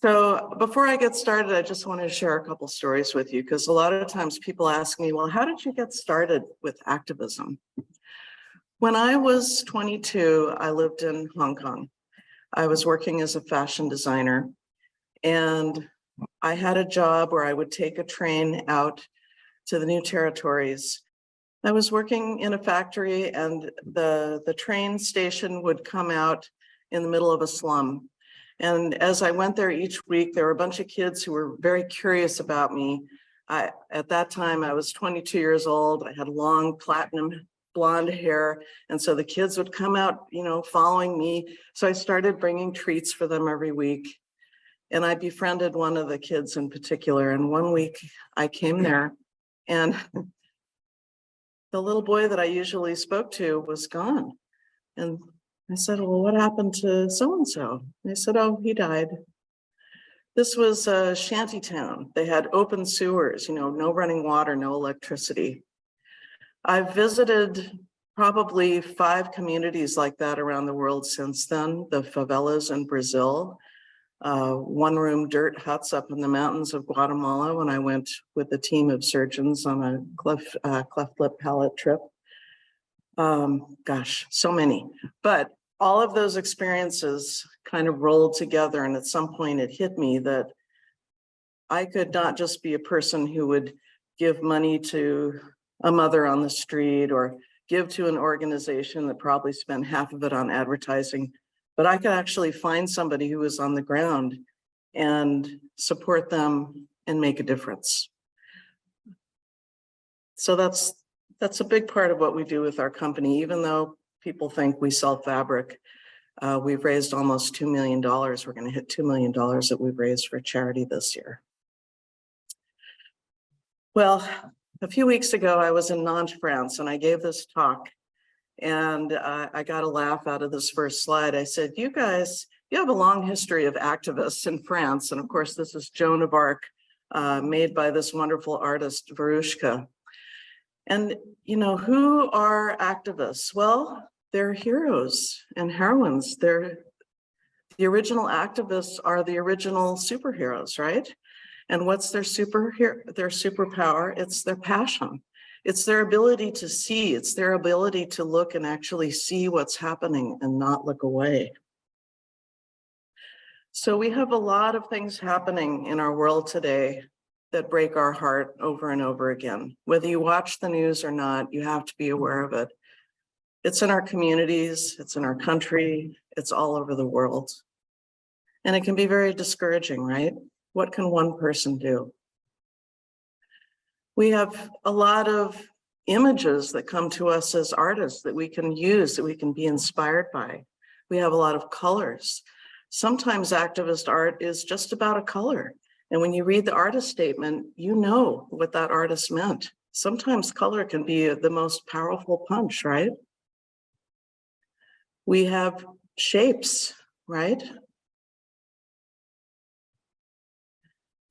So before I get started, I just want to share a couple stories with you, because a lot of times people ask me, well, how did you get started with activism? When I was 22, I lived in Hong Kong. I was working as a fashion designer, and I had a job where I would take a train out to the new territories. I was working in a factory, and the train station would come out in the middle of a slum. And as I went there each week, there were a bunch of kids who were very curious about me. At that time, I was 22 years old. I had long platinum blonde hair. And so the kids would come out, following me. So I started bringing treats for them every week. And I befriended one of the kids in particular. And one week I came there, and the little boy that I usually spoke to was gone. And I said, well, what happened to so-and-so? They said, oh, he died. This was a shanty town. They had open sewers, no running water, no electricity. I've visited probably 5 communities like that around the world since then. The favelas in Brazil, one-room dirt huts up in the mountains of Guatemala when I went with a team of surgeons on a cleft lip palate trip. Gosh, so many. But all of those experiences kind of rolled together, and at some point it hit me that I could not just be a person who would give money to a mother on the street or give to an organization that probably spent half of it on advertising, but I could actually find somebody who was on the ground and support them and make a difference. So that's a big part of what we do with our company. Even though people think we sell fabric, we've raised almost $2 million. We're going to hit $2 million that we've raised for charity this year. Well, a few weeks ago, I was in Nantes, France, and I gave this talk, and I got a laugh out of this first slide. I said, you guys, you have a long history of activists in France. And of course, this is Joan of Arc, made by this wonderful artist, Verushka. And, who are activists? Well, they're heroes and heroines. The original activists are the original superheroes, right? And what's their superpower? It's their passion. It's their ability to see. It's their ability to look and actually see what's happening and not look away. So we have a lot of things happening in our world today that break our heart over and over again. Whether you watch the news or not, you have to be aware of it. It's in our communities, it's in our country, it's all over the world. And it can be very discouraging, right? What can one person do? We have a lot of images that come to us as artists that we can use, that we can be inspired by. We have a lot of colors. Sometimes activist art is just about a color. And when you read the artist statement, you know what that artist meant. Sometimes color can be the most powerful punch, right? We have shapes, right?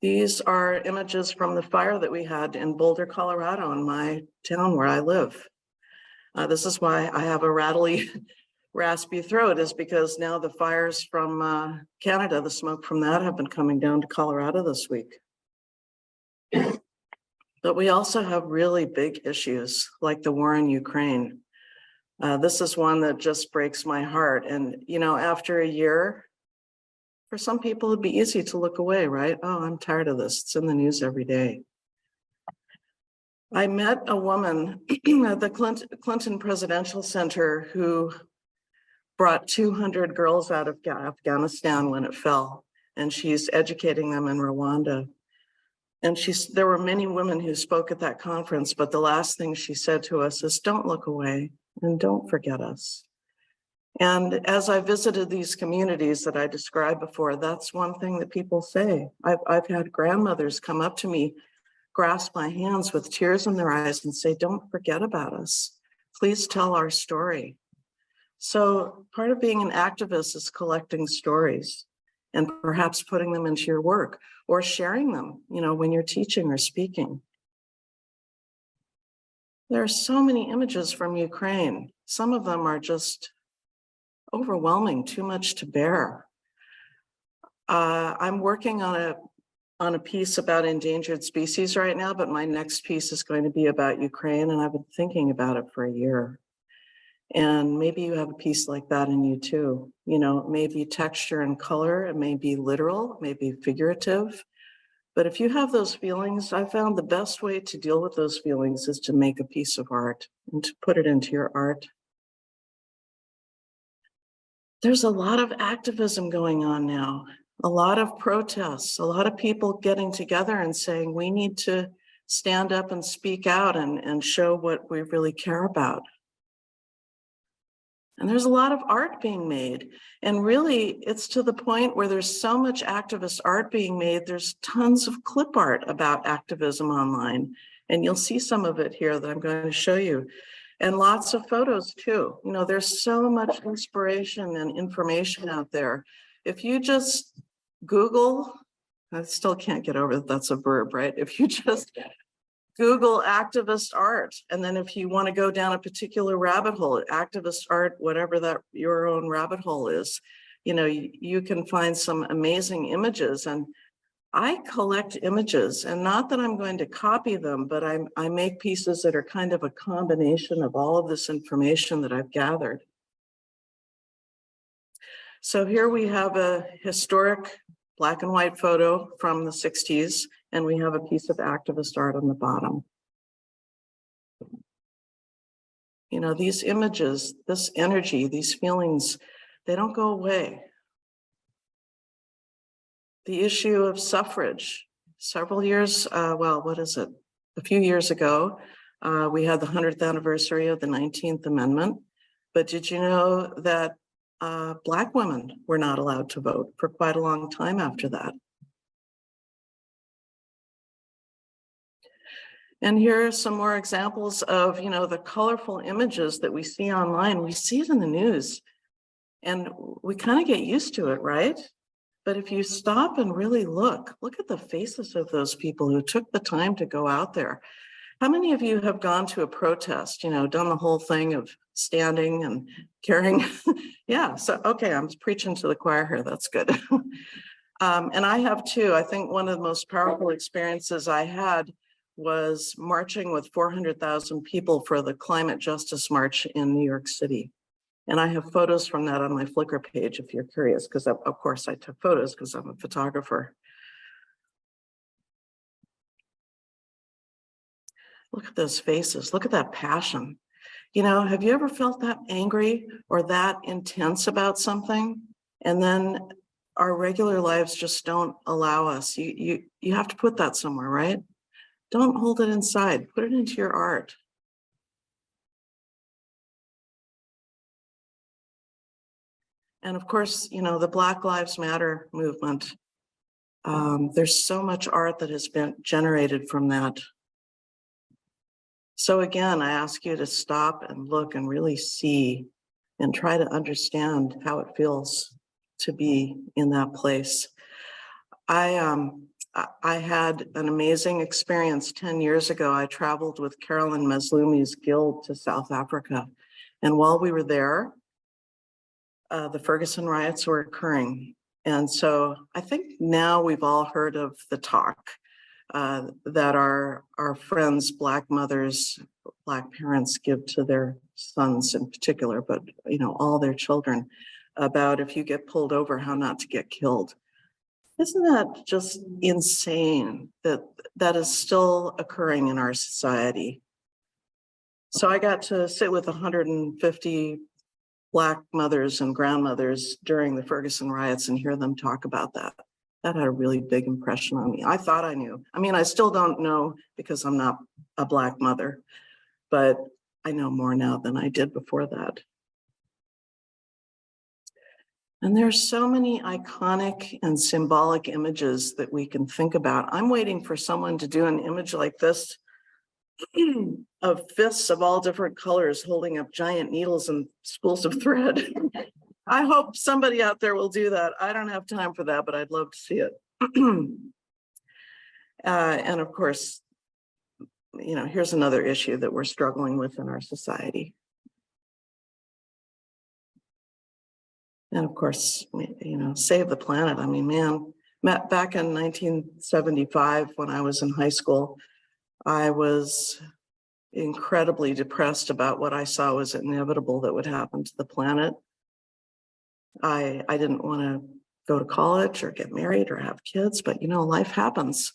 These are images from the fire that we had in Boulder, Colorado, in my town where I live. This is why I have a rattly, raspy throat, is because now the fires from Canada, the smoke from that, have been coming down to Colorado this week. But we also have really big issues like the war in Ukraine. This is one that just breaks my heart. And, after a year, for some people, it'd be easy to look away, right? Oh, I'm tired of this. It's in the news every day. I met a woman at the Clinton Presidential Center who brought 200 girls out of Afghanistan when it fell, and she's educating them in Rwanda. And there were many women who spoke at that conference, but the last thing she said to us is, don't look away and don't forget us. And as I visited these communities that I described before, that's one thing that people say. I've had grandmothers come up to me, grasp my hands with tears in their eyes and say, don't forget about us. Please tell our story. So part of being an activist is collecting stories and perhaps putting them into your work or sharing them, when you're teaching or speaking. There are so many images from Ukraine. Some of them are just overwhelming, too much to bear. I'm working on a piece about endangered species right now, but my next piece is going to be about Ukraine, and I've been thinking about it for a year. And maybe you have a piece like that in you too. You know, it may be texture and color, it may be literal, it may be figurative. But if you have those feelings, I found the best way to deal with those feelings is to make a piece of art and to put it into your art. There's a lot of activism going on now, a lot of protests, a lot of people getting together and saying we need to stand up and speak out and show what we really care about. And there's a lot of art being made. And really, it's to the point where there's so much activist art being made, there's tons of clip art about activism online. And you'll see some of it here that I'm going to show you. And lots of photos too. You know, there's so much inspiration and information out there. If you just Google, I still can't get over that that's a verb, right? If you just Google activist art, and then if you want to go down a particular rabbit hole, activist art, whatever that your own rabbit hole is, you know, you can find some amazing images. And I collect images, and not that I'm going to copy them, but I make pieces that are kind of a combination of all of this information that I've gathered. So here we have a historic black and white photo from the 60s, and we have a piece of activist art on the bottom. You know, these images, this energy, these feelings, they don't go away. The issue of suffrage, several years, well, what is it? A few years ago, we had the 100th anniversary of the 19th Amendment. But did you know that Black women were not allowed to vote for quite a long time after that? And here are some more examples of, you know, the colorful images that we see online. We see it in the news and we kind of get used to it, right? But if you stop and really look at the faces of those people who took the time to go out there. How many of you have gone to a protest, you know, done the whole thing of standing and carrying? Yeah, so, okay, I'm preaching to the choir here, that's good. And I have too. I think one of the most powerful experiences I had was marching with 400,000 people for the Climate Justice March in New York City. And I have photos from that on my Flickr page if you're curious, because of course I took photos because I'm a photographer. Look at those faces, look at that passion. You know, have you ever felt that angry or that intense about something? And then our regular lives just don't allow us. You have to put that somewhere, right? Don't hold it inside, put it into your art. And of course, you know, the Black Lives Matter movement. There's so much art that has been generated from that. So again, I ask you to stop and look and really see and try to understand how it feels to be in that place. I had an amazing experience 10 years ago. I traveled with Carolyn Mazlumi's guild to South Africa. And while we were there, the Ferguson riots were occurring. And so I think now we've all heard of the talk that our friends, Black mothers, Black parents give to their sons in particular, but you know, all their children, about if you get pulled over, how not to get killed. Isn't that just insane that that is still occurring in our society? So I got to sit with 150 Black mothers and grandmothers during the Ferguson riots and hear them talk about that. That had a really big impression on me. I thought I knew. I mean, I still don't know because I'm not a Black mother, but I know more now than I did before that. And there's so many iconic and symbolic images that we can think about. I'm waiting for someone to do an image like this of fists of all different colors holding up giant needles and spools of thread. I hope somebody out there will do that. I don't have time for that, but I'd love to see it. And of course, you know, here's another issue that we're struggling with in our society. And of course, save the planet. I mean, man, back in 1975, when I was in high school, I was incredibly depressed about what I saw was inevitable that would happen to the planet. I didn't want to go to college or get married or have kids, but life happens.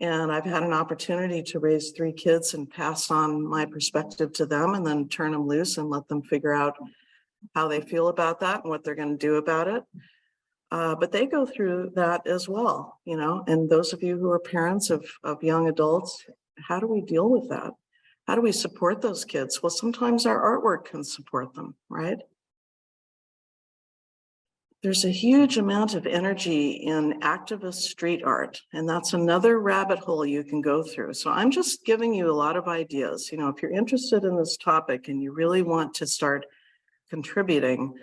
And I've had an opportunity to raise 3 kids and pass on my perspective to them and then turn them loose and let them figure out how they feel about that and what they're going to do about it. But they go through that as well, and those of you who are parents of young adults, how do we deal with that? How do we support those kids? Well, sometimes our artwork can support them, right? There's a huge amount of energy in activist street art, and that's another rabbit hole you can go through. So I'm just giving you a lot of ideas. If you're interested in this topic and you really want to start contributing,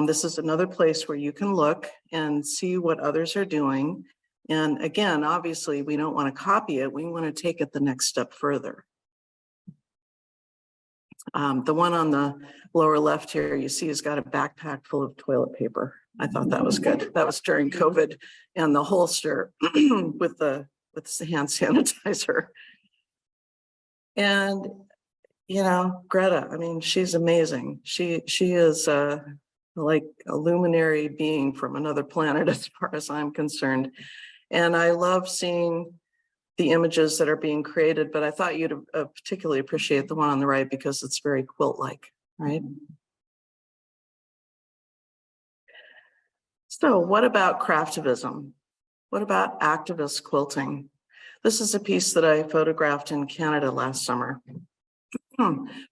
this is another place where you can look and see what others are doing. And again, obviously, we don't want to copy it. We want to take it the next step further. The one on the lower left here, you see, has got a backpack full of toilet paper. I thought that was good. That was during COVID, and the holster with the hand sanitizer. And Greta, I mean, she's amazing. She is like a luminary being from another planet as far as I'm concerned. And I love seeing the images that are being created, but I thought you'd particularly appreciate the one on the right because it's very quilt-like, right? So what about craftivism? What about activist quilting? This is a piece that I photographed in Canada last summer.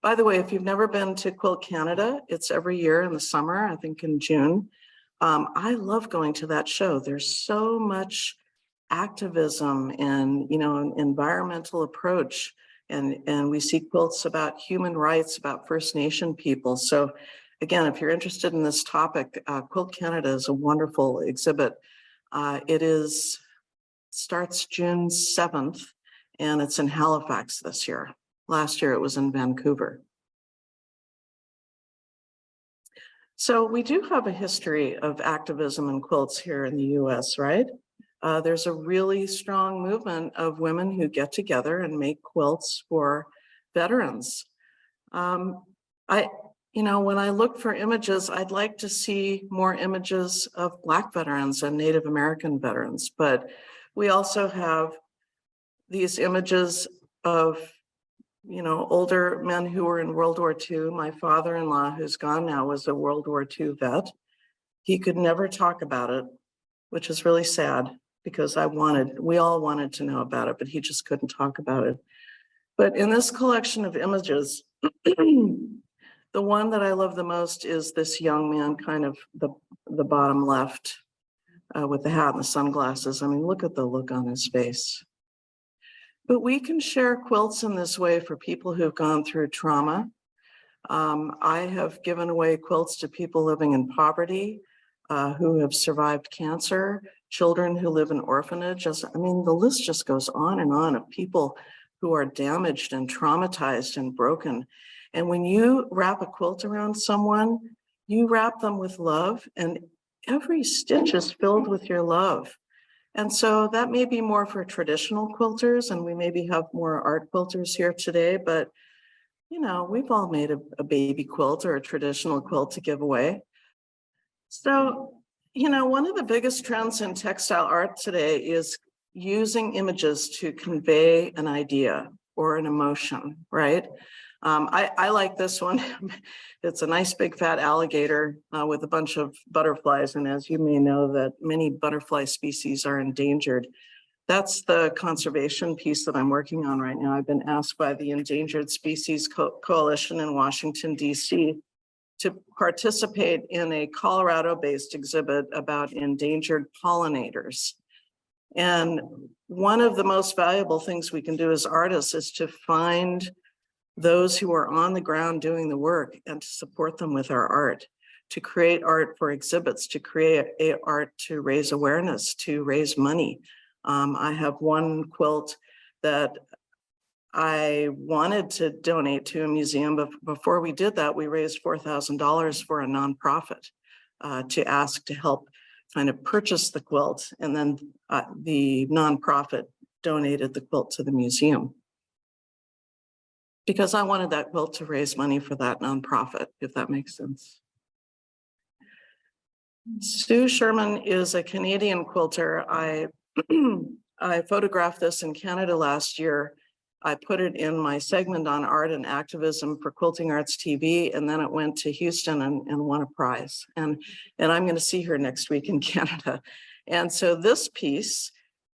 By the way, if you've never been to Quilt Canada, it's every year in the summer, I think in June. I love going to that show. There's so much activism and an environmental approach, and we see quilts about human rights, about First Nation people. So again, if you're interested in this topic, Quilt Canada is a wonderful exhibit. It starts June 7th, and it's in Halifax this year. Last year it was in Vancouver. So we do have a history of activism and quilts here in the US, right? There's a really strong movement of women who get together and make quilts for veterans. When I look for images, I'd like to see more images of Black veterans and Native American veterans, but we also have these images of older men who were in World War II. My father-in-law, who's gone now, was a World War II vet. He could never talk about it, which is really sad because we all wanted to know about it, but he just couldn't talk about it. But in this collection of images, the one that I love the most is this young man, kind of the bottom left, with the hat and the sunglasses. I mean, look at the look on his face. But we can share quilts in this way for people who've gone through trauma. I have given away quilts to people living in poverty, who have survived cancer, children who live in orphanages. I mean, the list just goes on and on of people who are damaged and traumatized and broken. And when you wrap a quilt around someone, you wrap them with love, and every stitch is filled with your love. And so that may be more for traditional quilters, and we maybe have more art quilters here today, but we've all made a baby quilt or a traditional quilt to give away. So, one of the biggest trends in textile art today is using images to convey an idea or an emotion, right? I like this one. It's a nice big fat alligator with a bunch of butterflies. And as you may know, that many butterfly species are endangered. That's the conservation piece that I'm working on right now. I've been asked by the Endangered Species Coalition in Washington, D.C. to participate in a Colorado-based exhibit about endangered pollinators. And one of the most valuable things we can do as artists is to find those who are on the ground doing the work and to support them with our art, to create art for exhibits, to create art to raise awareness, to raise money. I have one quilt that I wanted to donate to a museum, but before we did that, we raised $4,000 for a nonprofit. to ask to help kind of purchase the quilt, and then the nonprofit donated the quilt to the museum. Because I wanted that quilt to raise money for that nonprofit, if that makes sense. Sue Sherman is a Canadian quilter. I photographed this in Canada last year. I put it in my segment on art and activism for Quilting Arts TV, and then it went to Houston and won a prize. And I'm going to see her next week in Canada. And so this piece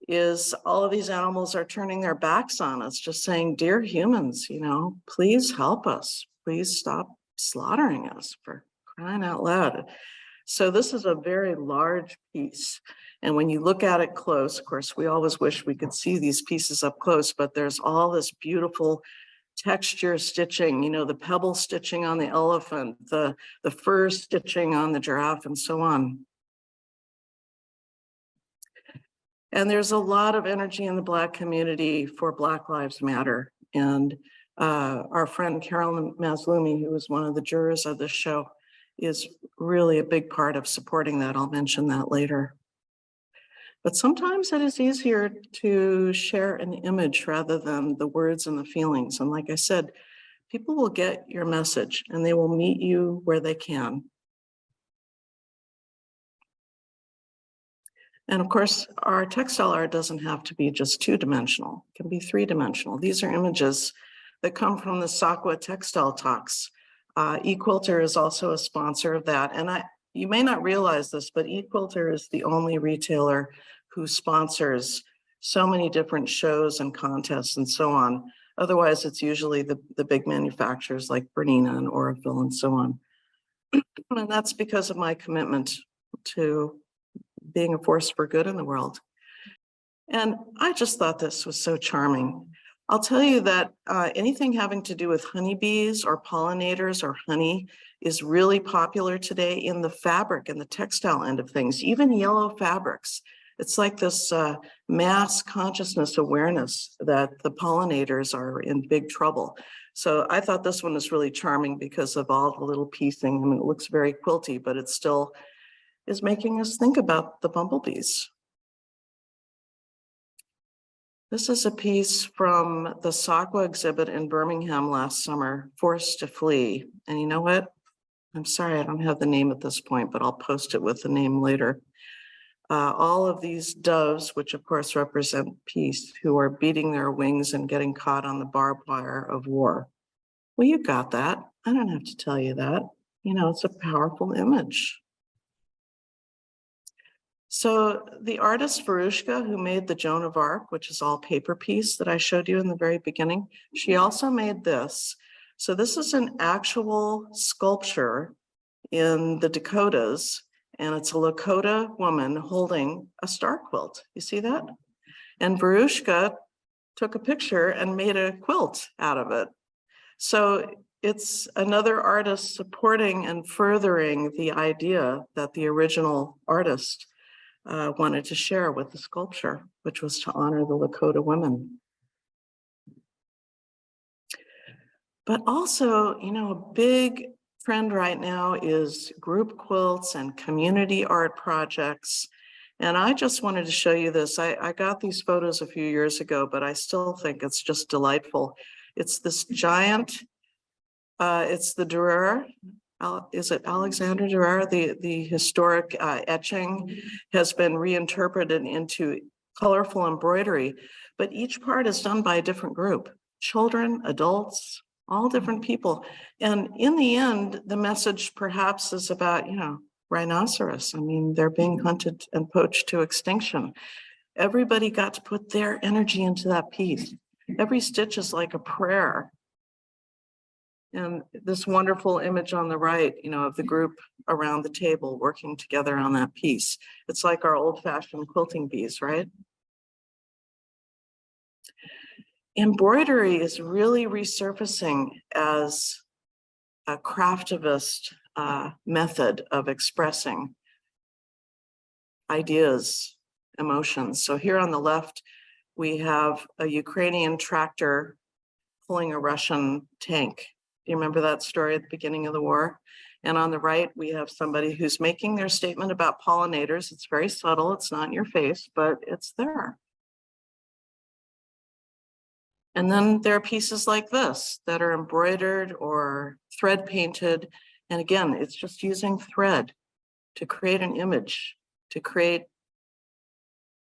is all of these animals are turning their backs on us, just saying, dear humans, you know, please help us. Please stop slaughtering us, for crying out loud. So this is a very large piece. And when you look at it close, of course, we always wish we could see these pieces up close, but there's all this beautiful texture stitching, you know, the pebble stitching on the elephant, the fur stitching on the giraffe, and so on. And there's a lot of energy in the Black community for Black Lives Matter. And our friend Carolyn Maslumi, who was one of the jurors of this show, is really a big part of supporting that. I'll mention that later. But sometimes it is easier to share an image rather than the words and the feelings. And like I said, people will get your message and they will meet you where they can. And of course, our textile art doesn't have to be just two-dimensional. It can be three-dimensional. These are images that come from the SACWA Textile Talks. Equilter is also a sponsor of that. And you may not realize this, but Equilter is the only retailer who sponsors so many different shows and contests and so on. Otherwise, it's usually the big manufacturers like Bernina and Oroville and so on. And that's because of my commitment to being a force for good in the world. And I just thought this was so charming. I'll tell you that anything having to do with honeybees or pollinators or honey is really popular today in the fabric and the textile end of things, even yellow fabrics. It's like this mass consciousness awareness that the pollinators are in big trouble. So I thought this one was really charming because of all the little piecing. I mean, it looks very quilty, but it still is making us think about the bumblebees. This is a piece from the SACWA exhibit in Birmingham last summer, Forced to Flee. And you know what? I'm sorry, I don't have the name at this point, but I'll post it with the name later. All of these doves, which of course represent peace, who are beating their wings and getting caught on the barbed wire of war. Well, you got that. I don't have to tell you that. You know, it's a powerful image. So the artist Verushka, who made the Joan of Arc, which is all paper piece that I showed you in the very beginning, she also made this. So this is an actual sculpture in the Dakotas, and it's a Lakota woman holding a star quilt. You see that? And Verushka took a picture and made a quilt out of it. So it's another artist supporting and furthering the idea that the original artist wanted to share with the sculpture, which was to honor the Lakota women. But also, you know, a big trend right now is group quilts and community art projects. And I just wanted to show you this. I got these photos a few years ago, but I still think it's just delightful. It's this giant, it's the Durer. Is it Alexander Durer? The historic etching has been reinterpreted into colorful embroidery, but each part is done by a different group, children, adults, all different people. And in the end, the message perhaps is about, you know, rhinoceros. I mean, they're being hunted and poached to extinction. Everybody got to put their energy into that piece. Every stitch is like a prayer. And this wonderful image on the right, you know, of the group around the table working together on that piece. It's like our old-fashioned quilting bees, right? Embroidery is really resurfacing as a craftivist method of expressing ideas, emotions. So here on the left, we have a Ukrainian tractor pulling a Russian tank. Do you remember that story at the beginning of the war? And on the right, we have somebody who's making their statement about pollinators. It's very subtle, it's not in your face, but it's there. And then there are pieces like this that are embroidered or thread painted. And again, it's just using thread to create an image, to create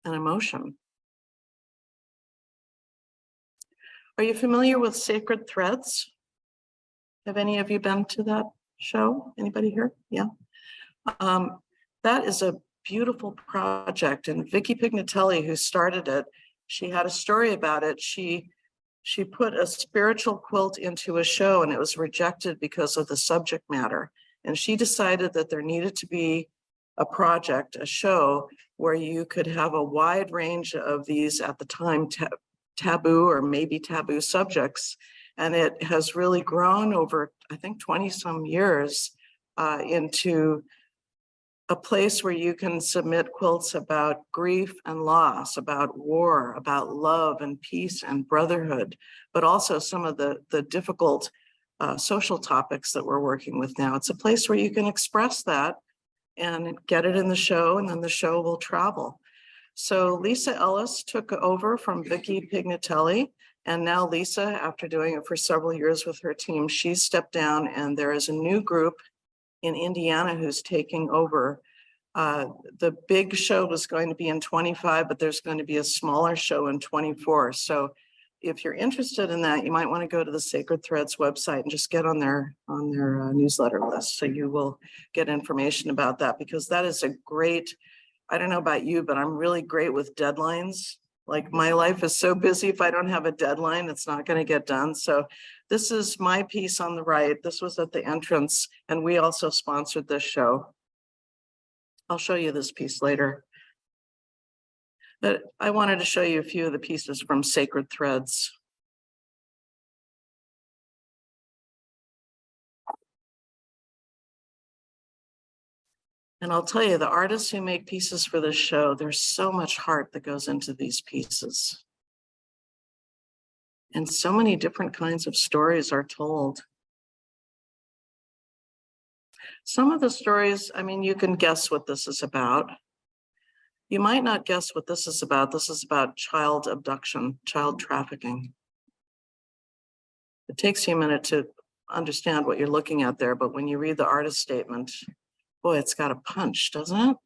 an emotion. Are you familiar with Sacred Threads? Have any of you been to that show? Anybody here? Yeah. That is a beautiful project. And Vicky Pignatelli, who started it, she had a story about it. She put a spiritual quilt into a show and it was rejected because of the subject matter. And she decided that there needed to be a project, a show, where you could have a wide range of these at the time taboo or maybe taboo subjects. And it has really grown over, I think, 20 some years into a place where you can submit quilts about grief and loss, about war, about love and peace and brotherhood, but also some of the difficult social topics that we're working with now. It's a place where you can express that and get it in the show, and then the show will travel. So Lisa Ellis took over from Vicky Pignatelli, and now Lisa, after doing it for several years with her team, she's stepped down, and there is a new group in Indiana who's taking over. The big show was going to be in 25, but there's going to be a smaller show in 24. So if you're interested in that, you might want to go to the Sacred Threads website and just get on their newsletter list. So you will get information about that, because that is a great, I don't know about you, but I'm really great with deadlines. Like, my life is so busy, if I don't have a deadline, it's not going to get done. So this is my piece on the right. This was at the entrance, and we also sponsored this show. I'll show you this piece later. But I wanted to show you a few of the pieces from Sacred Threads. And I'll tell you, the artists who make pieces for this show, there's so much heart that goes into these pieces. And so many different kinds of stories are told. Some of the stories, I mean, you can guess what this is about. You might not guess what this is about. This is about child abduction, child trafficking. It takes you a minute to understand what you're looking at there, but when you read the artist statement, boy, it's got a punch, doesn't it?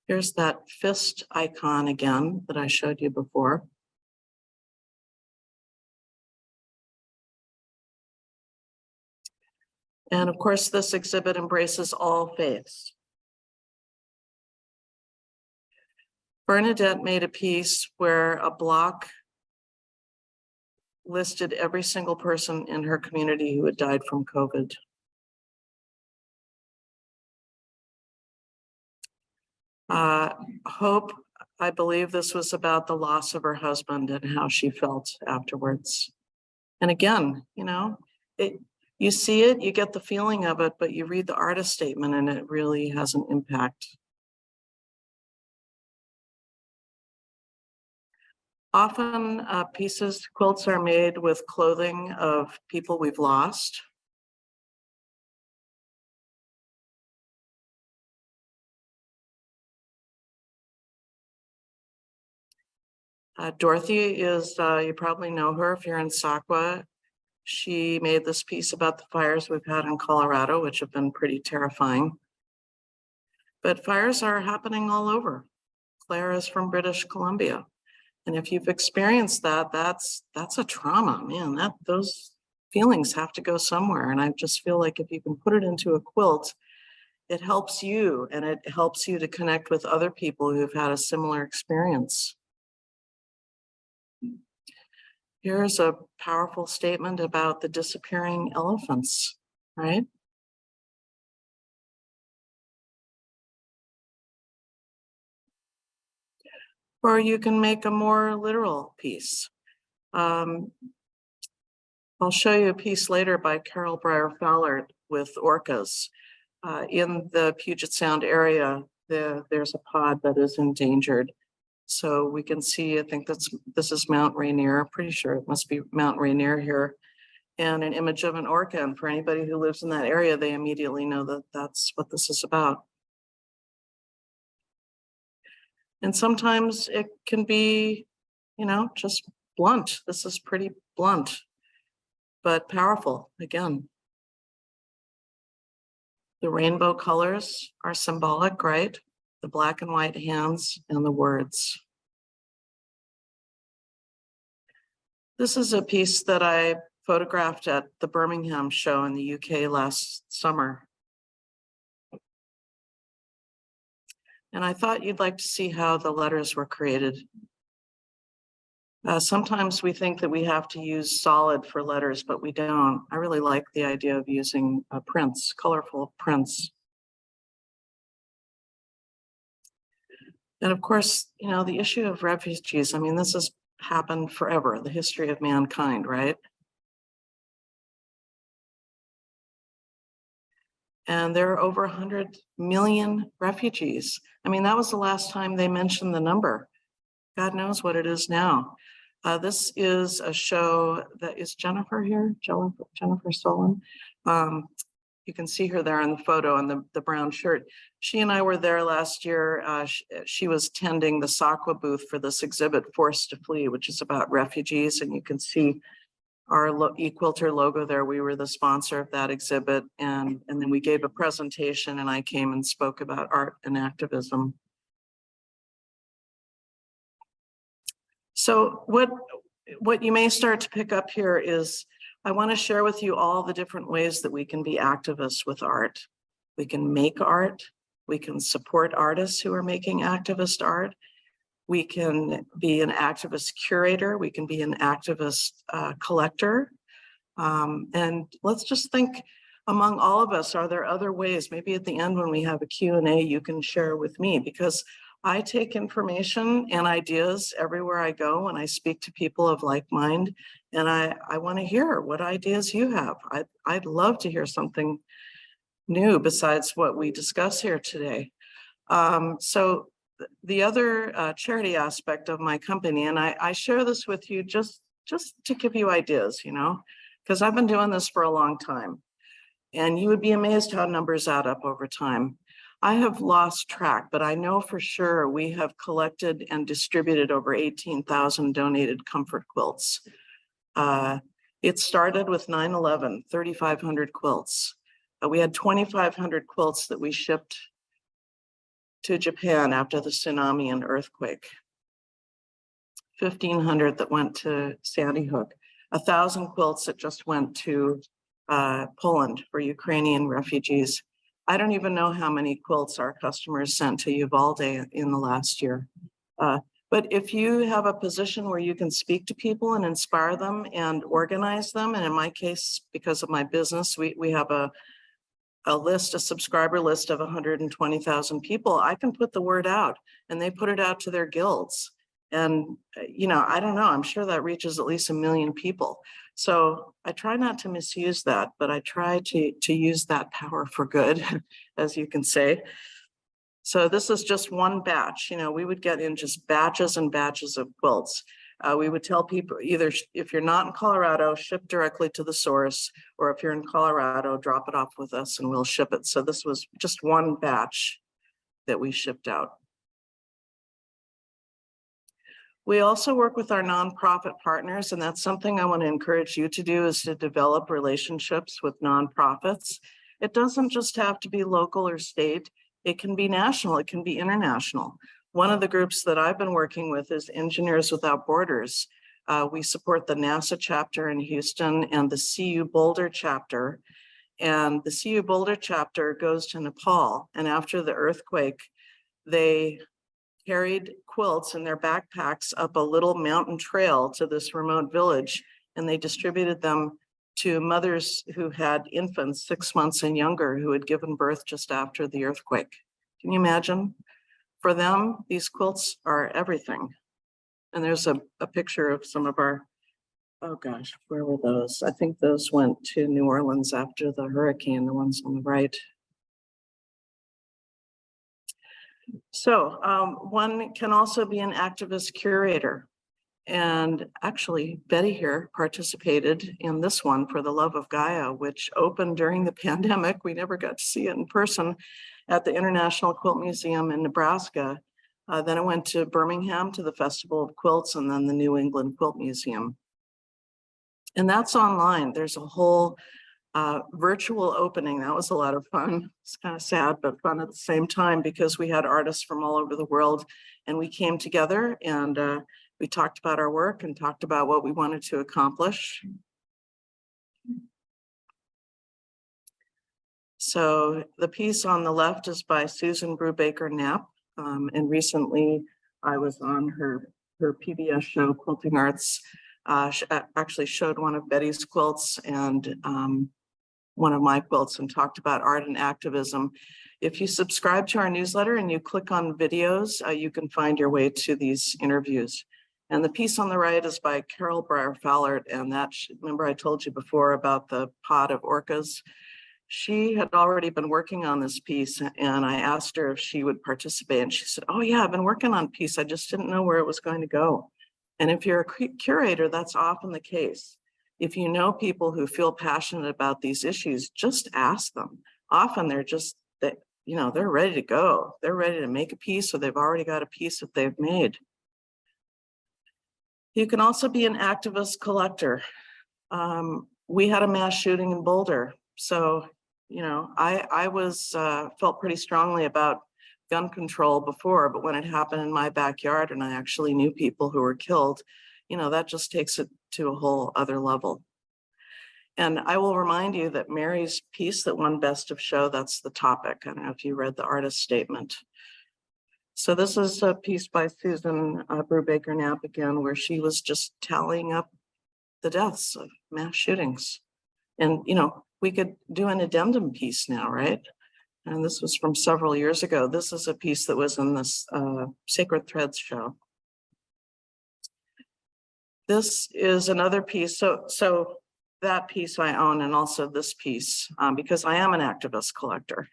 Here's that fist icon again that I showed you before. And of course, this exhibit embraces all faiths. Bernadette made a piece where a block listed every single person in her community who had died from COVID. Hope, I believe this was about the loss of her husband and how she felt afterwards. And again, you know, you see it, you get the feeling of it, but you read the artist statement and it really has an impact. Often quilts are made with clothing of people we've lost. Dorothy is, you probably know her if you're in Sakwa. She made this piece about the fires we've had in Colorado, which have been pretty terrifying. But fires are happening all over. Claire is from British Columbia. And if you've experienced that, that's a trauma, man. Those feelings have to go somewhere. And I just feel like if you can put it into a quilt, it helps you, and it helps you to connect with other people who've had a similar experience. Here's a powerful statement about the disappearing elephants, right? Or you can make a more literal piece. I'll show you a piece later by Carol Breyer Fowler with orcas. In the Puget Sound area, there's a pod that is endangered. So we can see, I think this is Mount Rainier. I'm pretty sure it must be Mount Rainier here. and an image of an orca. And for anybody who lives in that area, they immediately know that that's what this is about. And sometimes it can be, you know, just blunt. This is pretty blunt, but powerful again. The rainbow colors are symbolic, right? The black and white hands and the words. This is a piece that I photographed at the Birmingham show in the UK last summer. And I thought you'd like to see how the letters were created. Sometimes we think that we have to use solid for letters, but we don't. I really like the idea of using prints, colorful prints. And of course, you know, the issue of refugees, I mean, this has happened forever, the history of mankind, right? And there are over 100 million refugees. I mean, that was the last time they mentioned the number. God knows what it is now. This is a show that is Jennifer here, Jennifer Solon. You can see her there in the photo on the brown shirt. She and I were there last year. She was tending the SACWA booth for this exhibit, Forced to Flee, which is about refugees. And you can see our Equilter logo there. We were the sponsor of that exhibit. And then we gave a presentation and I came and spoke about art and activism. So what you may start to pick up here is I want to share with you all the different ways that we can be activists with art. We can make art. We can support artists who are making activist art. We can be an activist curator. We can be an activist collector. And let's just think among all of us, are there other ways? Maybe at the end when we have a Q&A, you can share with me, because I take information and ideas everywhere I go when I speak to people of like mind, and I want to hear what ideas you have. I'd love to hear something new besides what we discuss here today. So the other charity aspect of my company, and I share this with you just to give you ideas, you know, because I've been doing this for a long time, and you would be amazed how numbers add up over time. I have lost track, but I know for sure we have collected and distributed over 18,000 donated comfort quilts. It started with 9/11, 3,500 quilts. We had 2,500 quilts that we shipped to Japan after the tsunami and earthquake. 1,500 that went to Sandy Hook. 1,000 quilts that just went to Poland for Ukrainian refugees. I don't even know how many quilts our customers sent to Uvalde in the last year. But if you have a position where you can speak to people and inspire them and organize them, and in my case, because of my business, we have a subscriber list of 120,000 people, I can put the word out, and they put it out to their guilds. And, you know, I don't know, I'm sure that reaches at least 1 million people. So I try not to misuse that, but I try to use that power for good, as you can say. So this is just one batch. You know, we would get in just batches and batches of quilts. We would tell people, either if you're not in Colorado, ship directly to the source, or if you're in Colorado, drop it off with us and we'll ship it. So this was just one batch that we shipped out. We also work with our nonprofit partners, and that's something I want to encourage you to do, is to develop relationships with nonprofits. It doesn't just have to be local or state. It can be national, it can be international. One of the groups that I've been working with is Engineers Without Borders. We support the NASA chapter in Houston and the CU Boulder chapter. And the CU Boulder chapter goes to Nepal. And after the earthquake, they carried quilts in their backpacks up a little mountain trail to this remote village, and they distributed them to mothers who had infants 6 months and younger who had given birth just after the earthquake. Can you imagine? For them, these quilts are everything. And there's a picture of some of our, oh gosh, where were those? I think those went to New Orleans after the hurricane, the ones on the right. So one can also be an activist curator. And actually, Betty here participated in this one, For the Love of Gaia, which opened during the pandemic. We never got to see it in person at the International Quilt Museum in Nebraska. Then it went to Birmingham to the Festival of Quilts, and then the New England Quilt Museum. And that's online. There's a whole virtual opening. That was a lot of fun. It's kind of sad, but fun at the same time, because we had artists from all over the world, and we came together and we talked about our work and talked about what we wanted to accomplish. So the piece on the left is by Susan Brubaker Knapp. And recently I was on her PBS show, Quilting Arts. Actually showed one of Betty's quilts and one of my quilts and talked about art and activism. If you subscribe to our newsletter and you click on videos, you can find your way to these interviews. And the piece on the right is by Carol Breyer-Fallert, and that, remember I told you before about the pod of orcas? She had already been working on this piece, and I asked her if she would participate, and she said, oh yeah, I've been working on a piece, I just didn't know where it was going to go. And if you're a curator, that's often the case. If you know people who feel passionate about these issues, just ask them. Often they're just, you know, they're ready to go. They're ready to make a piece, or they've already got a piece that they've made. You can also be an activist collector. We had a mass shooting in Boulder. So, you know, I was felt pretty strongly about gun control before, but when it happened in my backyard and I actually knew people who were killed, you know, that just takes it to a whole other level. And I will remind you that Mary's piece that won Best of Show, that's the topic. I don't know if you read the artist statement. So this is a piece by Susan Brubaker Knapp again, where she was just tallying up the deaths of mass shootings. And, you know, we could do an addendum piece now, right? And this was from several years ago. This is a piece that was in this Sacred Threads show. This is another piece. So that piece I own, and also this piece, because I am an activist collector.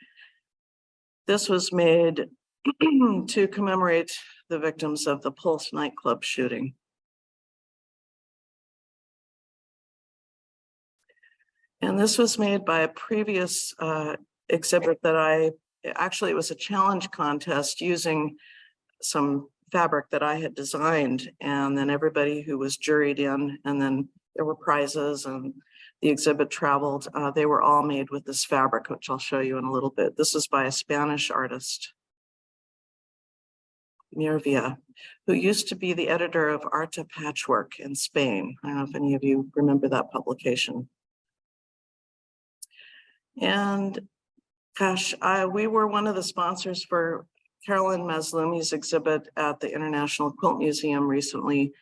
This was made to commemorate the victims of the Pulse nightclub shooting. And this was made by a previous exhibit that actually it was a challenge contest using some fabric that I had designed, and then everybody who was juried in, and then there were prizes, and the exhibit traveled. They were all made with this fabric, which I'll show you in a little bit. This is by a Spanish artist, Mirvia, who used to be the editor of Arte Patchwork in Spain. I don't know if any of you remember that publication. And gosh, we were one of the sponsors for Carolyn Mazlumi's exhibit at the International Quilt Museum recently.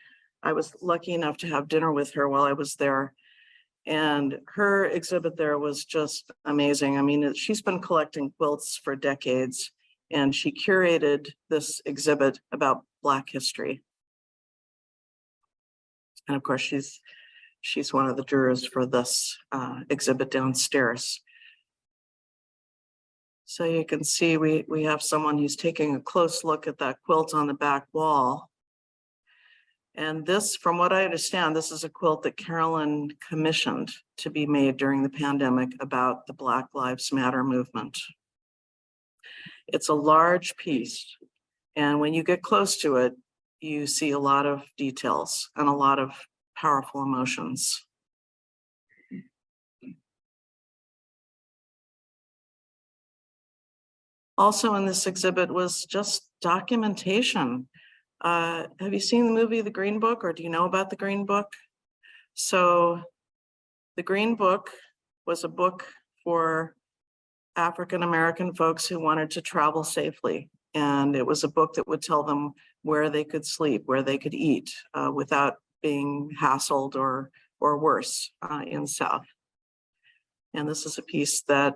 I was lucky enough to have dinner with her while I was there. And her exhibit there was just amazing. I mean, she's been collecting quilts for decades, and she curated this exhibit about Black history. And of course, she's one of the jurors for this exhibit downstairs. So you can see we have someone who's taking a close look at that quilt on the back wall. And this, from what I understand, this is a quilt that Carolyn commissioned to be made during the pandemic about the Black Lives Matter movement. It's a large piece, and when you get close to it, you see a lot of details and a lot of powerful emotions. Also in this exhibit was just documentation. Have you seen the movie The Green Book, or do you know about The Green Book? So The Green Book was a book for African-American folks who wanted to travel safely. And it was a book that would tell them where they could sleep, where they could eat without being hassled or worse in South. And this is a piece that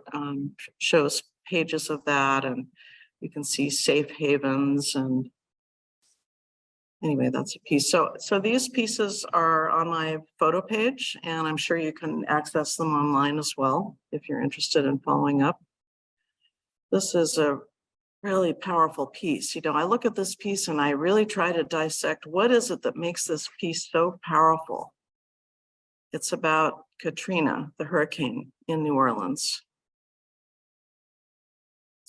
shows pages of that, and you can see safe havens. And anyway, that's a piece. So these pieces are on my photo page, and I'm sure you can access them online as well if you're interested in following up. This is a really powerful piece. You know, I look at this piece and I really try to dissect what is it that makes this piece so powerful. It's about Katrina, the hurricane in New Orleans.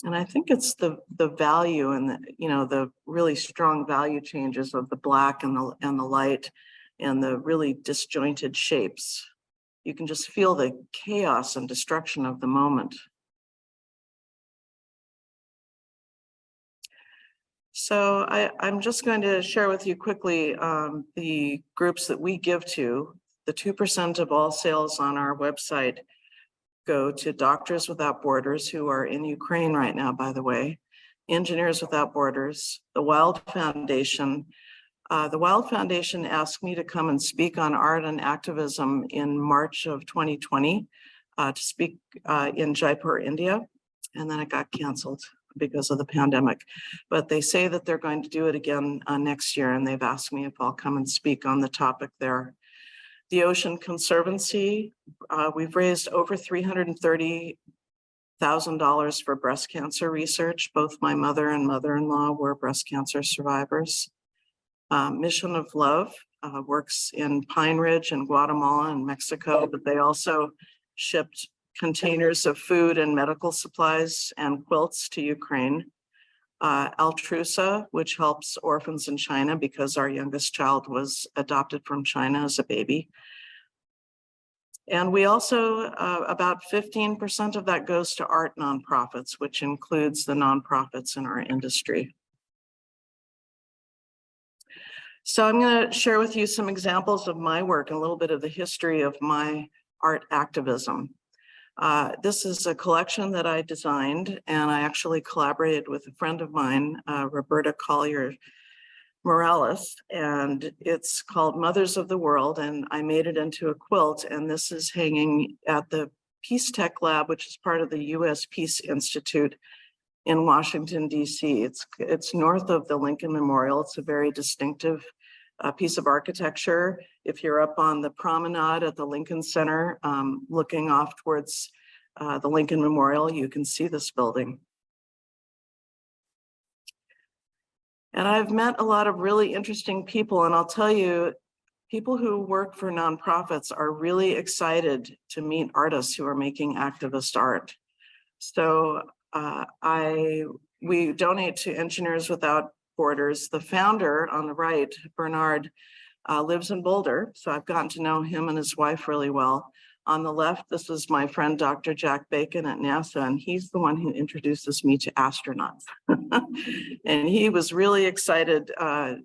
And I think it's the value and the, you know, the really strong value changes of the black and the light and the really disjointed shapes. You can just feel the chaos and destruction of the moment. So I'm just going to share with you quickly the groups that we give to. The 2% of all sales on our website go to Doctors Without Borders, who are in Ukraine right now, by the way, Engineers Without Borders, the Wild Foundation. The Wild Foundation asked me to come and speak on art and activism in March of 2020 to speak in Jaipur, India, and then it got canceled because of the pandemic. But they say that they're going to do it again next year, and they've asked me if I'll come and speak on the topic there. The Ocean Conservancy, we've raised over $330,000 for breast cancer research. Both my mother and mother-in-law were breast cancer survivors. Mission of Love works in Pine Ridge in Guatemala and Mexico, but they also shipped containers of food and medical supplies and quilts to Ukraine. Altrusa, which helps orphans in China because our youngest child was adopted from China as a baby. And we also, about 15% of that goes to art nonprofits, which includes the nonprofits in our industry. So I'm going to share with you some examples of my work and a little bit of the history of my art activism. This is a collection that I designed, and I actually collaborated with a friend of mine, Roberta Collier Morales, and it's called Mothers of the World, and I made it into a quilt, and this is hanging at the Peace Tech Lab, which is part of the U.S. Peace Institute in Washington, D.C. It's north of the Lincoln Memorial. It's a very distinctive piece of architecture. If you're up on the promenade at the Lincoln Center, looking off towards the Lincoln Memorial, you can see this building. And I've met a lot of really interesting people, and I'll tell you, people who work for nonprofits are really excited to meet artists who are making activist art. So we donate to Engineers Without Borders. The founder on the right, Bernard, lives in Boulder, so I've gotten to know him and his wife really well. On the left, this is my friend, Dr. Jack Bacon at NASA, and he's the one who introduces me to astronauts. And he was really excited to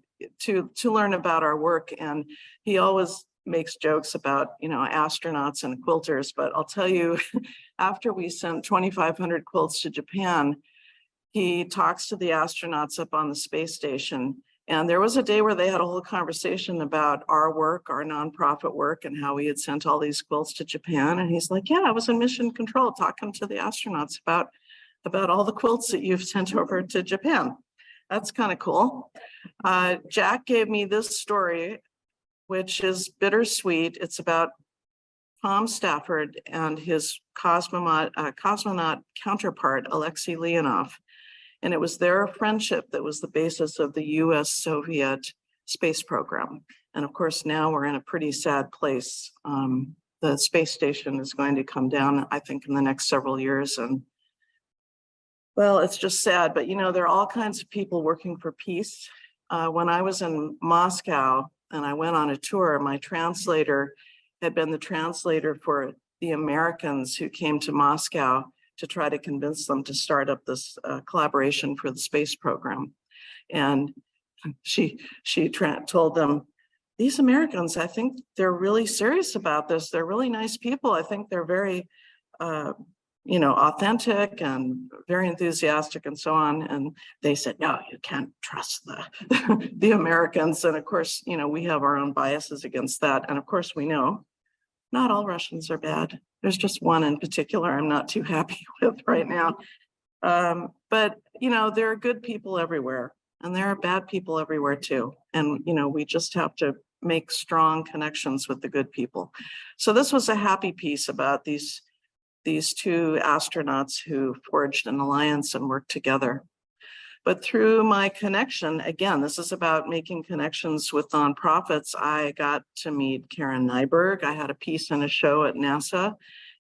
learn about our work, and he always makes jokes about, you know, astronauts and quilters, but I'll tell you, after we sent 2,500 quilts to Japan, he talks to the astronauts up on the space station. And there was a day where they had a whole conversation about our work, our nonprofit work, and how we had sent all these quilts to Japan. And he's like, yeah, I was in mission control talking to the astronauts about all the quilts that you've sent over to Japan. That's kind of cool. Jack gave me this story, which is bittersweet. It's about Tom Stafford and his cosmonaut counterpart, Alexei Leonov. And it was their friendship that was the basis of the US-Soviet space program. And of course, now we're in a pretty sad place. The space station is going to come down, I think, in the next several years. And well, it's just sad, but you know, there are all kinds of people working for peace. When I was in Moscow and I went on a tour, my translator had been the translator for the Americans who came to Moscow to try to convince them to start up this collaboration for the space program. And she told them, these Americans, I think they're really serious about this. They're really nice people. I think they're very, you know, authentic and very enthusiastic and so on. And they said, no, you can't trust the Americans. And of course, you know, we have our own biases against that. And of course, we know not all Russians are bad. There's just one in particular I'm not too happy with right now. But, you know, there are good people everywhere and there are bad people everywhere too. And, you know, we just have to make strong connections with the good people. So this was a happy piece about these two astronauts who forged an alliance and worked together. But through my connection, again, this is about making connections with nonprofits. I got to meet Karen Nyberg. I had a piece in a show at NASA.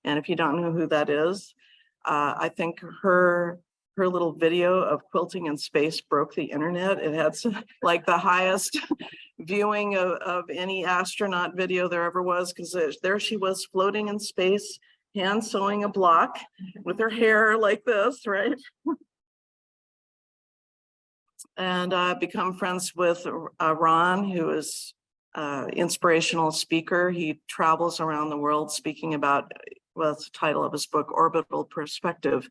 And if you don't know who that is, I think her little video of quilting in space broke the internet. It had like the highest viewing of any astronaut video there ever was, because there she was floating in space, hand sewing a block with her hair like this, right? And I've become friends with Ron, who is inspirational speaker. He travels around the world speaking about, well, it's the title of his book, Orbital Perspective.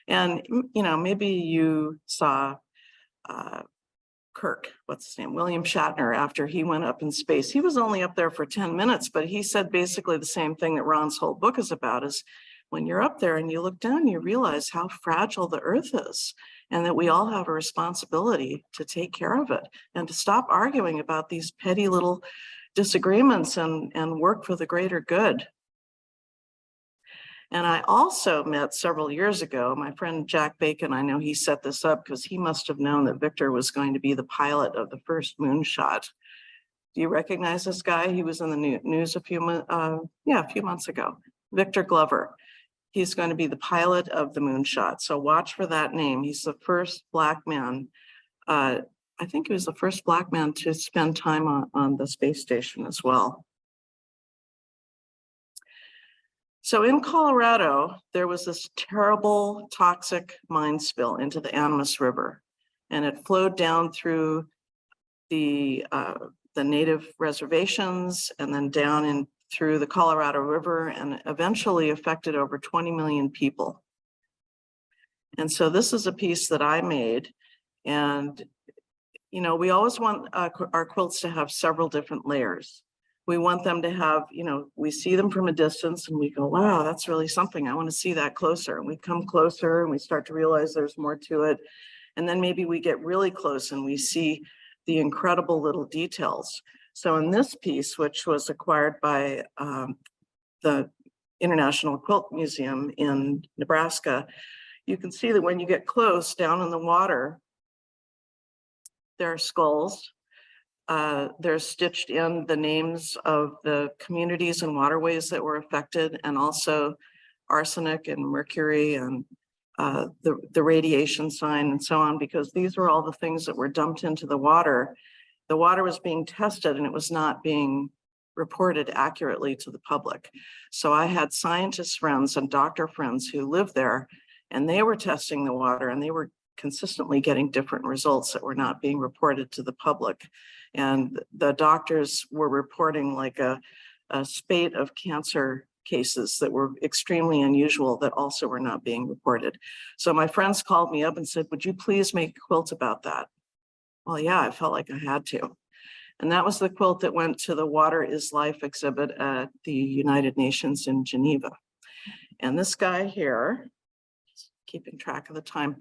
And, you know, maybe you saw what's his name? William Shatner, after he went up in space. He was only up there for 10 minutes, but he said basically the same thing that Ron's whole book is about, is when you're up there and you look down, you realize how fragile the earth is, and that we all have a responsibility to take care of it and to stop arguing about these petty little disagreements and work for the greater good. And I also met several years ago, my friend Jack Bacon. I know he set this up because he must have known that Victor was going to be the pilot of the first moonshot. Do you recognize this guy? He was in the news a few months ago. Victor Glover. He's going to be the pilot of the moonshot. So watch for that name. He's the first Black man. I think he was the first Black man to spend time on the space station as well. So in Colorado, there was this terrible toxic mine spill into the Animas River, and it flowed down through the native reservations and then down in through the Colorado River, and eventually affected over 20 million people. And so this is a piece that I made. And, you know, we always want our quilts to have several different layers. We want them to have, you know, we see them from a distance and we go, wow, that's really something. I want to see that closer. And we come closer and we start to realize there's more to it. And then maybe we get really close and we see the incredible little details. So in this piece, which was acquired by the International Quilt Museum in Nebraska, you can see that when you get close down in the water, there are skulls. There's stitched in the names of the communities and waterways that were affected, and also arsenic and mercury and the radiation sign and so on, because these were all the things that were dumped into the water. The water was being tested and it was not being reported accurately to the public. So I had scientist friends and doctor friends who lived there, and they were testing the water, and they were consistently getting different results that were not being reported to the public. And the doctors were reporting like a spate of cancer cases that were extremely unusual that also were not being reported. So my friends called me up and said, would you please make a quilt about that? Well, yeah, I felt like I had to. And that was the quilt that went to the Water is Life exhibit at the United Nations in Geneva. And this guy here, keeping track of the time,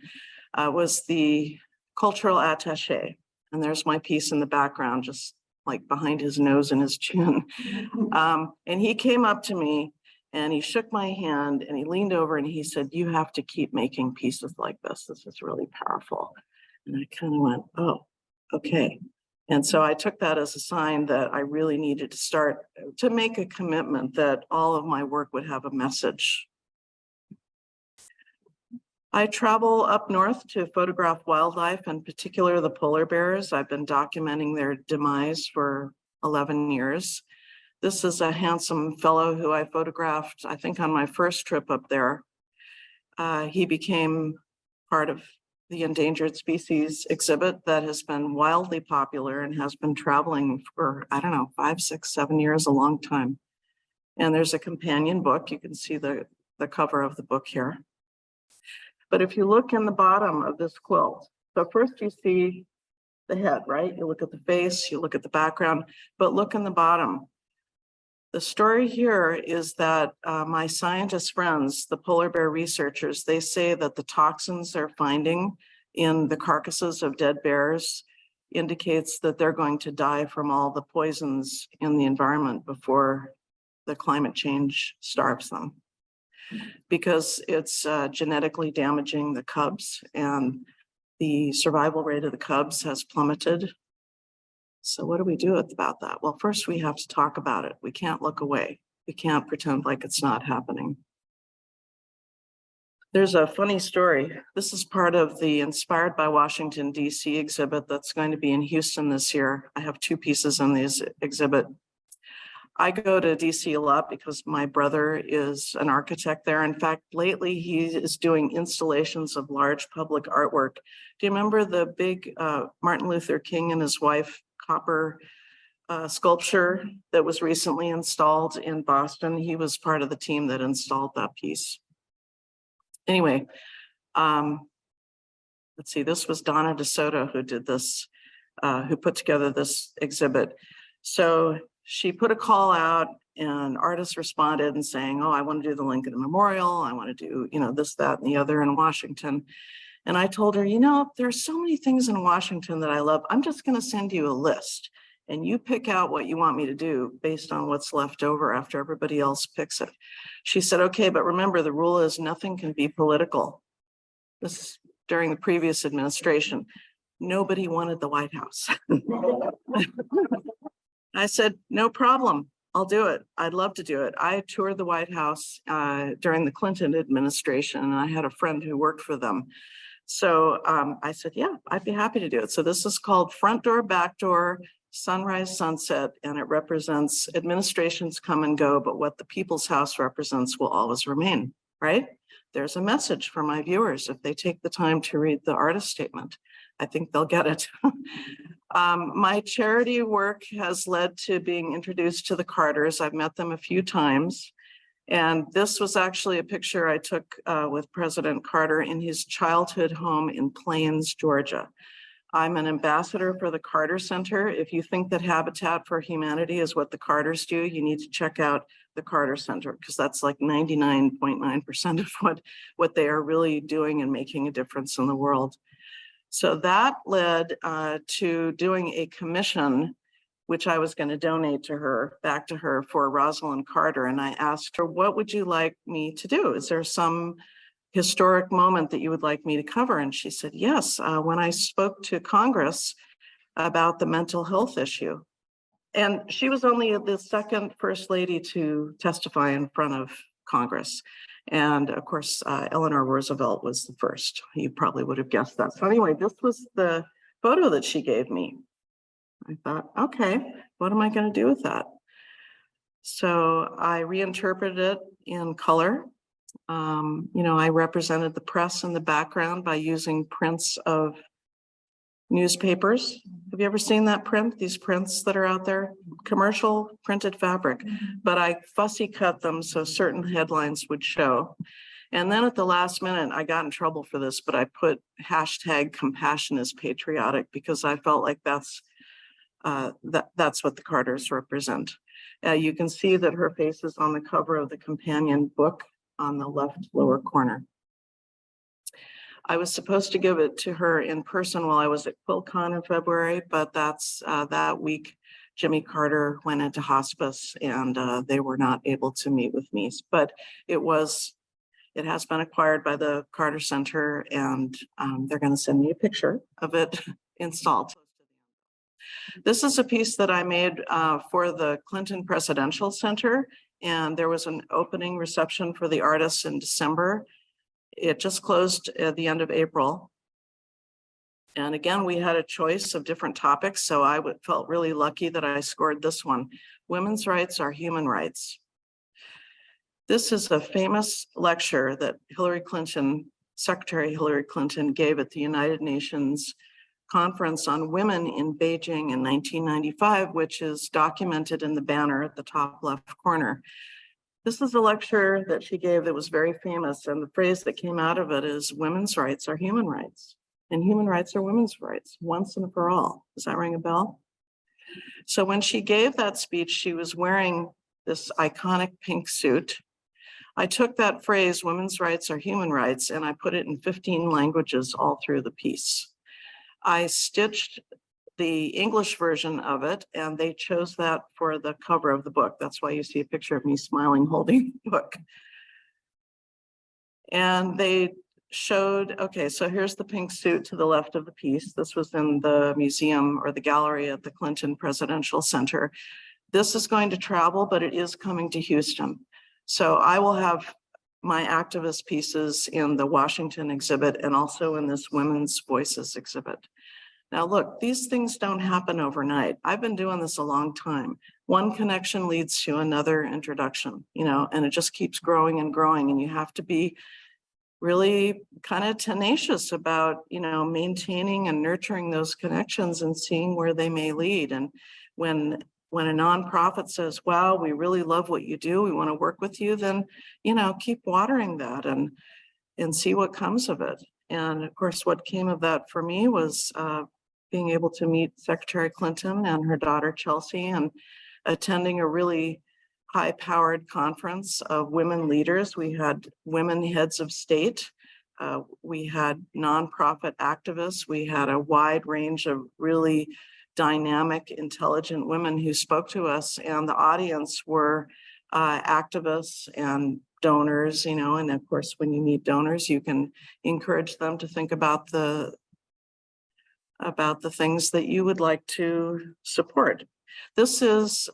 was the cultural attaché. And there's my piece in the background, just like behind his nose and his chin. And he came up to me and he shook my hand and he leaned over and he said, you have to keep making pieces like this. This is really powerful. And I kind of went, oh, okay. And so I took that as a sign that I really needed to start to make a commitment that all of my work would have a message. I travel up north to photograph wildlife, in particular the polar bears. I've been documenting their demise for 11 years. This is a handsome fellow who I photographed, I think, on my first trip up there. He became part of the endangered species exhibit that has been wildly popular and has been traveling for, I don't know, 5, 6, 7 years, a long time. And there's a companion book. You can see the cover of the book here. But if you look in the bottom of this quilt, so first you see the head, right? You look at the face, you look at the background, but look in the bottom. The story here is that my scientist friends, the polar bear researchers, they say that the toxins they're finding in the carcasses of dead bears indicates that they're going to die from all the poisons in the environment before the climate change starves them, because it's genetically damaging the cubs and the survival rate of the cubs has plummeted. So what do we do about that? Well, first we have to talk about it. We can't look away. We can't pretend like it's not happening. There's a funny story. This is part of the Inspired by Washington, D.C. exhibit that's going to be in Houston this year. I have 2 pieces in this exhibit. I go to DC a lot because my brother is an architect there. In fact, lately he is doing installations of large public artwork. Do you remember the big Martin Luther King and his wife copper sculpture that was recently installed in Boston? He was part of the team that installed that piece. Anyway, let's see, this was Donna DeSoto who did this, who put together this exhibit. So she put a call out and artists responded and saying, oh, I want to do the Lincoln Memorial. I want to do, this, that, and the other in Washington. And I told her, there's so many things in Washington that I love. I'm just going to send you a list and you pick out what you want me to do based on what's left over after everybody else picks it. She said, okay, but remember the rule is nothing can be political. This is during the previous administration. Nobody wanted the White House. I said, no problem. I'll do it. I'd love to do it. I toured the White House during the Clinton administration, and I had a friend who worked for them. So I said, yeah, I'd be happy to do it. So this is called Front Door, Back Door, Sunrise, Sunset, and it represents administrations come and go, but what the People's House represents will always remain, right? There's a message for my viewers if they take the time to read the artist statement. I think they'll get it. My charity work has led to being introduced to the Carters. I've met them a few times. And this was actually a picture I took with President Carter in his childhood home in Plains, Georgia. I'm an ambassador for the Carter Center. If you think that Habitat for Humanity is what the Carters do, you need to check out the Carter Center because that's like 99.9% of what they are really doing and making a difference in the world. So that led to doing a commission, which I was going to donate to her, back to her for Rosalind Carter. And I asked her, what would you like me to do? Is there some historic moment that you would like me to cover? And she said, yes, when I spoke to Congress about the mental health issue. And she was only the second first lady to testify in front of Congress. And of course, Eleanor Roosevelt was the first. You probably would have guessed that. So anyway, this was the photo that she gave me. I thought, okay, what am I going to do with that? So I reinterpreted it in color. I represented the press in the background by using prints of newspapers. Have you ever seen that print? These prints that are out there, commercial printed fabric, but I fussy cut them so certain headlines would show. And then at the last minute, I got in trouble for this, but I put hashtag compassion is patriotic because I felt like that's what the Carters represent. You can see that her face is on the cover of the companion book on the left lower corner. I was supposed to give it to her in person while I was at QuiltCon in February, but that's that week Jimmy Carter went into hospice and they were not able to meet with me. But it has been acquired by the Carter Center and they're going to send me a picture of it installed. This is a piece that I made for the Clinton Presidential Center, and there was an opening reception for the artists in December. It just closed at the end of April. And again, we had a choice of different topics, so I felt really lucky that I scored this one. Women's rights are human rights. This is a famous lecture that Secretary Hillary Clinton gave at the United Nations Conference on Women in Beijing in 1995, which is documented in the banner at the top left corner. This is a lecture that she gave that was very famous, and the phrase that came out of it is women's rights are human rights, and human rights are women's rights, once and for all. Does that ring a bell? So when she gave that speech, she was wearing this iconic pink suit. I took that phrase, women's rights are human rights, and I put it in 15 languages all through the piece. I stitched the English version of it, and they chose that for the cover of the book. That's why you see a picture of me smiling, holding the book. And they showed, okay, so here's the pink suit to the left of the piece. This was in the museum or the gallery at the Clinton Presidential Center. This is going to travel, but it is coming to Houston. So I will have my activist pieces in the Washington exhibit and also in this Women's Voices exhibit. Now look, these things don't happen overnight. I've been doing this a long time. One connection leads to another introduction, you know, and it just keeps growing and growing, and you have to be really kind of tenacious about, you know, maintaining and nurturing those connections and seeing where they may lead. And when a nonprofit says, wow, we really love what you do, we want to work with you, then, you know, keep watering that and see what comes of it. And of course, what came of that for me was being able to meet Secretary Clinton and her daughter Chelsea, and attending a really high-powered conference of women leaders. We had women heads of state, we had nonprofit activists, we had a wide range of really dynamic, intelligent women who spoke to us, and the audience were activists and donors, you know, and of course, when you meet donors, you can encourage them to think about the things that you would like to support. This is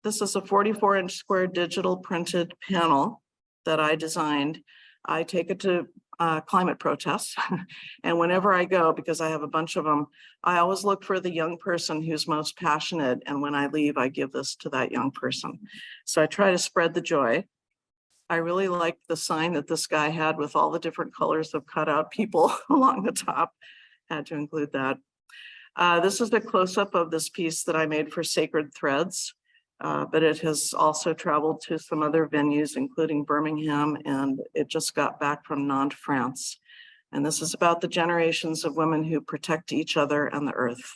a 44-inch square digital printed panel that I designed. I take it to climate protests. And whenever I go, because I have a bunch of them, I always look for the young person who's most passionate. And when I leave, I give this to that young person. So I try to spread the joy. I really liked the sign that this guy had with all the different colors of cutout people along the top. Had to include that. This is a close-up of this piece that I made for Sacred Threads, but it has also traveled to some other venues, including Birmingham, and it just got back from Nantes, France. And this is about the generations of women who protect each other and the earth.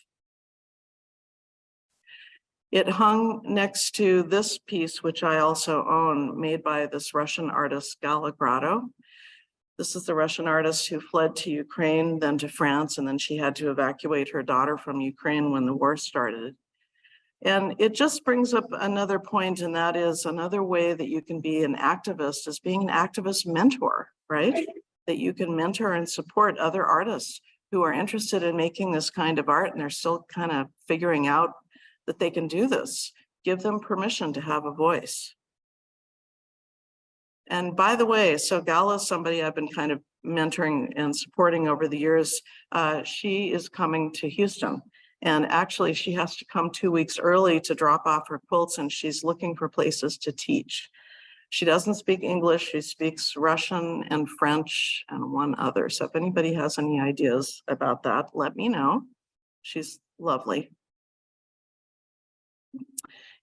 It hung next to this piece, which I also own, made by this Russian artist, Gala Grotto. This is the Russian artist who fled to Ukraine, then to France, and then she had to evacuate her daughter from Ukraine when the war started. And it just brings up another point, and that is another way that you can be an activist is being an activist mentor, right? That you can mentor and support other artists who are interested in making this kind of art, and they're still kind of figuring out that they can do this. Give them permission to have a voice. And by the way, so Gala is somebody I've been kind of mentoring and supporting over the years. She is coming to Houston, and actually she has to come 2 weeks early to drop off her quilts, and she's looking for places to teach. She doesn't speak English, she speaks Russian and French and one other. So if anybody has any ideas about that, let me know. She's lovely.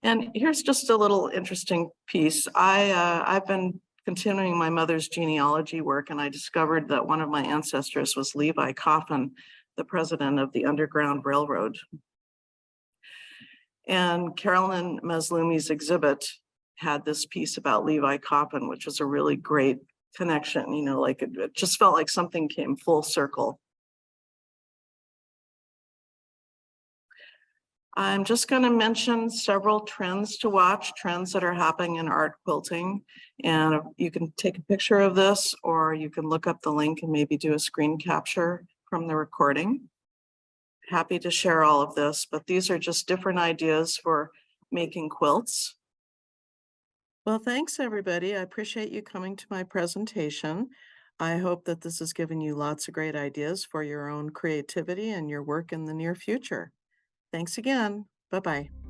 And here's just a little interesting piece. I've been continuing my mother's genealogy work, and I discovered that one of my ancestors was Levi Coffin, the president of the Underground Railroad. And Carolyn Maslumi's exhibit had this piece about Levi Coffin, which was a really great connection, you know, like it just felt like something came full circle. I'm just going to mention several trends to watch, trends that are happening in art quilting. And you can take a picture of this, or you can look up the link and maybe do a screen capture from the recording. Happy to share all of this, but these are just different ideas for making quilts. Well, thanks everybody. I appreciate you coming to my presentation. I hope that this has given you lots of great ideas for your own creativity and your work in the near future. Thanks again. Bye-bye.